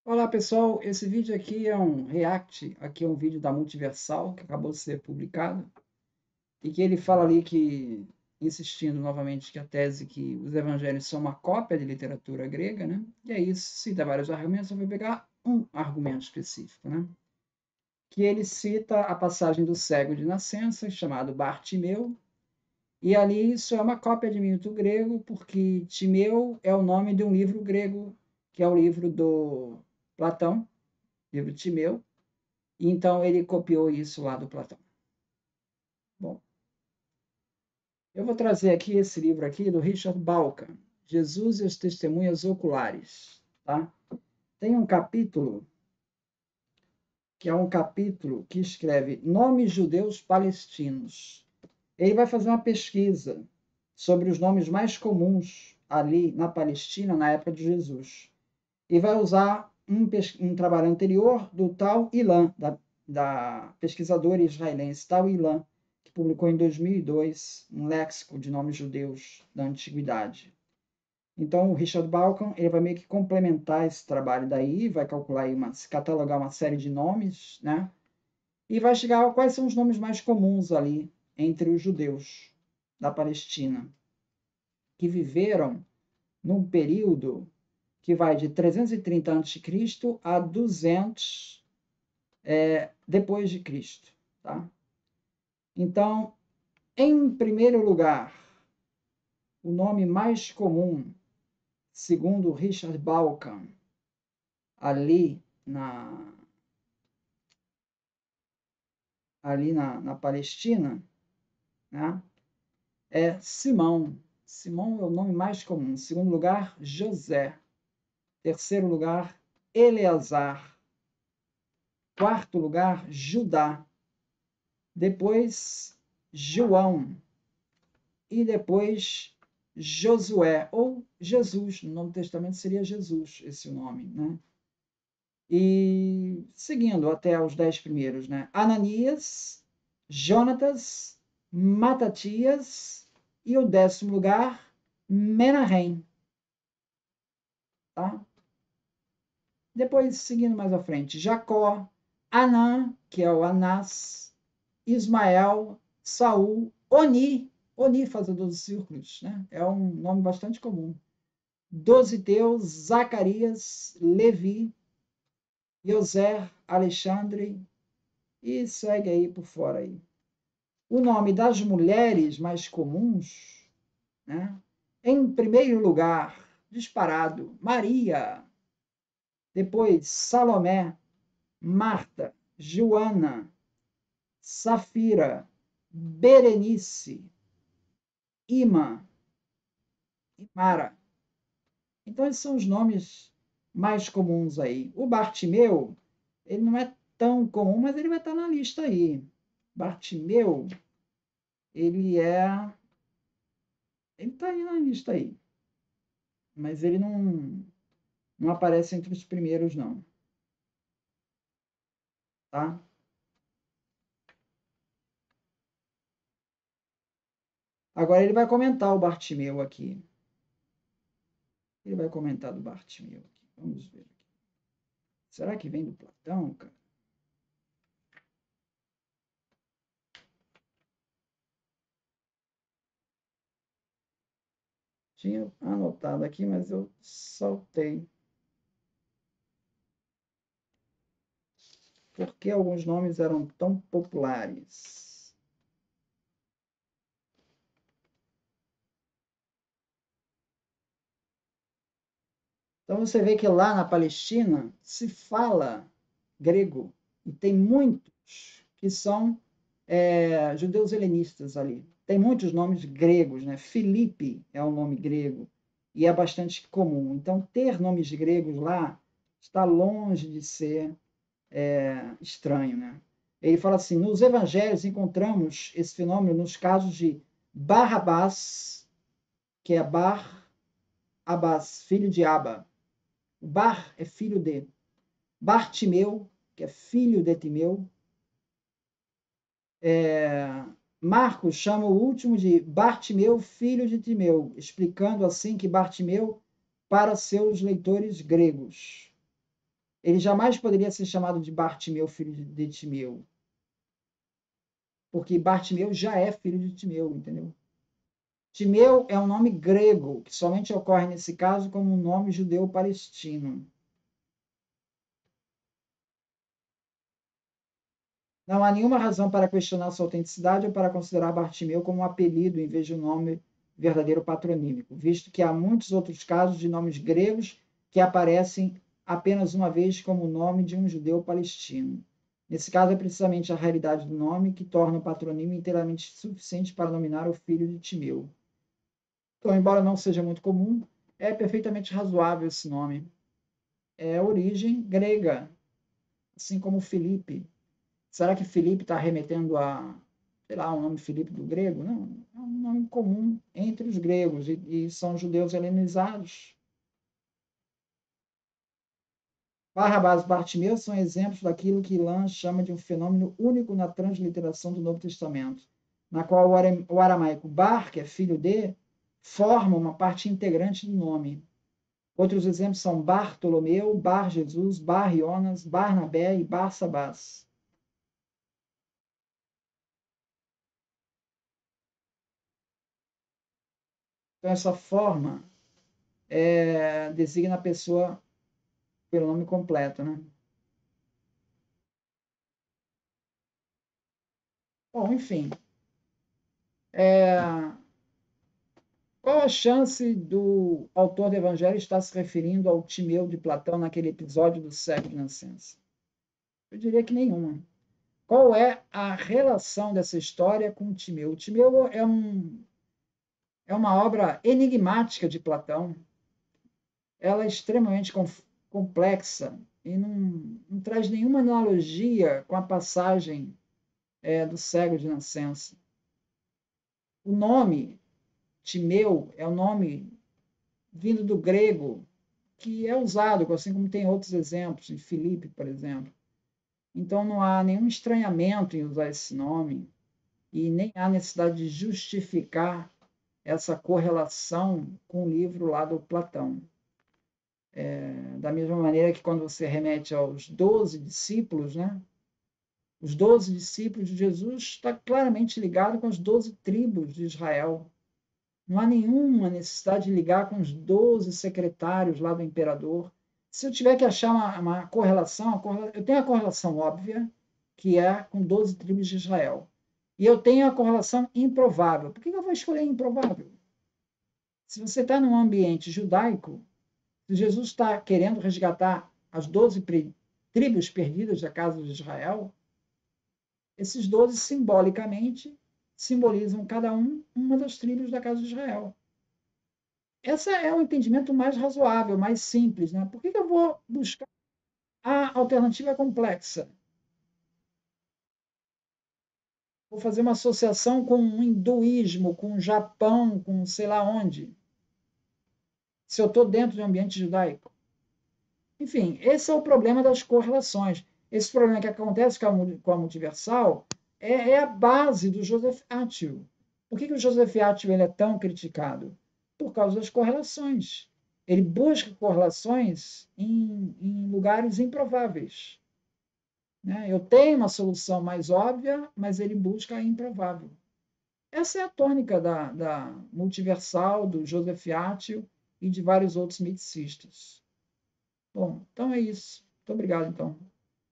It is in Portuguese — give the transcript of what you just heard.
Olá pessoal, esse vídeo aqui é um react, aqui é um vídeo da Multiversal que acabou de ser publicado e que ele fala ali que, insistindo novamente que a tese que os evangelhos são uma cópia de literatura grega, né? E é isso, cita vários argumentos, eu vou pegar um argumento específico, né? Que ele cita a passagem do cego de nascença, chamado Bartimeu, e ali isso é uma cópia de mito grego, porque Timeu é o nome de um livro grego, que é o livro do Platão, livro de Timeu. Então ele copiou isso lá do Platão. Bom, eu vou trazer aqui esse livro aqui do Richard Bauckham, Jesus e as Testemunhas Oculares, tá? Tem um capítulo que é um capítulo que escreve Nomes Judeus Palestinos. Ele vai fazer uma pesquisa sobre os nomes mais comuns ali na Palestina na época de Jesus. E vai usar um trabalho anterior do Tal Ilan, da pesquisadora israelense Tal Ilan, que publicou em 2002 um léxico de nomes judeus da antiguidade. Então, o Richard Bauckham ele vai meio que complementar esse trabalho daí, vai calcular aí catalogar uma série de nomes, né? E vai chegar a quais são os nomes mais comuns ali entre os judeus da Palestina, que viveram num período que vai de 330 a.C. a 200 depois de Cristo. Tá? Então, em primeiro lugar, o nome mais comum, segundo Richard Bauckham, ali na Palestina, né, é Simão. Simão é o nome mais comum. Em segundo lugar, José. Terceiro lugar, Eleazar. Quarto lugar, Judá. Depois, João. E depois, Josué, ou Jesus. No Novo Testamento seria Jesus esse o nome, né? E seguindo até os 10 primeiros, né? Ananias, Jonatas, Matatias e o 10º lugar, Menahem. Tá? Depois, seguindo mais à frente, Jacó, Anã, que é o Anás, Ismael, Saul, Oni faz 12 círculos, né? É um nome bastante comum. Dositeu, Zacarias, Levi, Yoser, Alexandre, e segue aí por fora aí. O nome das mulheres mais comuns, né? Em primeiro lugar, disparado, Maria, depois Salomé, Marta, Joana, Safira, Berenice, Ima e Mara. Então, esses são os nomes mais comuns aí. O Bartimeu, ele não é tão comum, mas ele vai estar na lista aí. Bartimeu, ele é. Ele está aí na lista aí. Mas ele não aparece entre os primeiros, não. Tá? Agora ele vai comentar o Bartimeu aqui. Ele vai comentar do Bartimeu aqui. Vamos ver. Será que vem do Platão, cara? Tinha anotado aqui, mas eu saltei. Por que alguns nomes eram tão populares? Então você vê que lá na Palestina se fala grego e tem muitos que são judeus helenistas ali. Tem muitos nomes gregos, né? Filipe é um nome grego e é bastante comum. Então ter nomes gregos lá está longe de ser estranho, né? Ele fala assim: nos evangelhos encontramos esse fenômeno nos casos de Barrabás, que é Bar Abás, filho de Aba. Bar é filho de. Bartimeu, que é filho de Timeu. Marcos chama o último de Bartimeu, filho de Timeu, explicando assim que Bartimeu para seus leitores gregos. Ele jamais poderia ser chamado de Bartimeu, filho de Timeu, porque Bartimeu já é filho de Timeu, entendeu? Timeu é um nome grego, que somente ocorre nesse caso como um nome judeu-palestino. Não há nenhuma razão para questionar sua autenticidade ou para considerar Bartimeu como um apelido em vez de um nome verdadeiro patronímico, visto que há muitos outros casos de nomes gregos que aparecem apenas uma vez como o nome de um judeu palestino. Nesse caso, é precisamente a raridade do nome que torna o patronímio inteiramente suficiente para nominar o filho de Timeu. Então, embora não seja muito comum, é perfeitamente razoável esse nome. É origem grega, assim como Felipe. Será que Felipe está remetendo a, sei lá, o nome Felipe do grego? Não, é um nome comum entre os gregos e são judeus helenizados. Barrabás e Bartimeu são exemplos daquilo que Ilan chama de um fenômeno único na transliteração do Novo Testamento, na qual o aramaico bar, que é filho de, forma uma parte integrante do nome. Outros exemplos são Bartolomeu, Bar Jesus, Bar Jonas, Barnabé e Barsabás. Então, essa forma designa a pessoa pelo nome completo, né? Bom, enfim. Qual a chance do autor do Evangelho estar se referindo ao Timeu de Platão naquele episódio do século de nascença? Eu diria que nenhuma. Qual é a relação dessa história com o Timeu? O Timeu é uma obra enigmática de Platão. Ela é extremamente complexa e não traz nenhuma analogia com a passagem do século de nascença. O nome Timeu é um nome vindo do grego que é usado, assim como tem outros exemplos, em Filipe, por exemplo. Então não há nenhum estranhamento em usar esse nome e nem há necessidade de justificar essa correlação com o livro lá do Platão. Da mesma maneira que quando você remete aos 12 discípulos, né? Os 12 discípulos de Jesus está claramente ligado com as 12 tribos de Israel. Não há nenhuma necessidade de ligar com os 12 secretários lá do imperador. Se eu tiver que achar uma correlação, eu tenho a correlação óbvia, que é com 12 tribos de Israel. E eu tenho a correlação improvável. Por que eu vou escolher improvável? Se você está num ambiente judaico, se Jesus está querendo resgatar as 12 tribos perdidas da casa de Israel, esses 12 simbolicamente simbolizam cada uma das tribos da casa de Israel. Esse é o entendimento mais razoável, mais simples. Né? Por que eu vou buscar a alternativa complexa? Vou fazer uma associação com o hinduísmo, com o Japão, com sei lá onde, se eu estou dentro de um ambiente judaico. Enfim, esse é o problema das correlações. Esse problema que acontece com a multiversal é a base do Joseph Atwill. Por que o Joseph Atwill ele é tão criticado? Por causa das correlações. Ele busca correlações em lugares improváveis. Né? Eu tenho uma solução mais óbvia, mas ele busca a improvável. Essa é a tônica da multiversal, do Joseph Atwill e de vários outros miticistas. Bom, então é isso. Muito obrigado, então.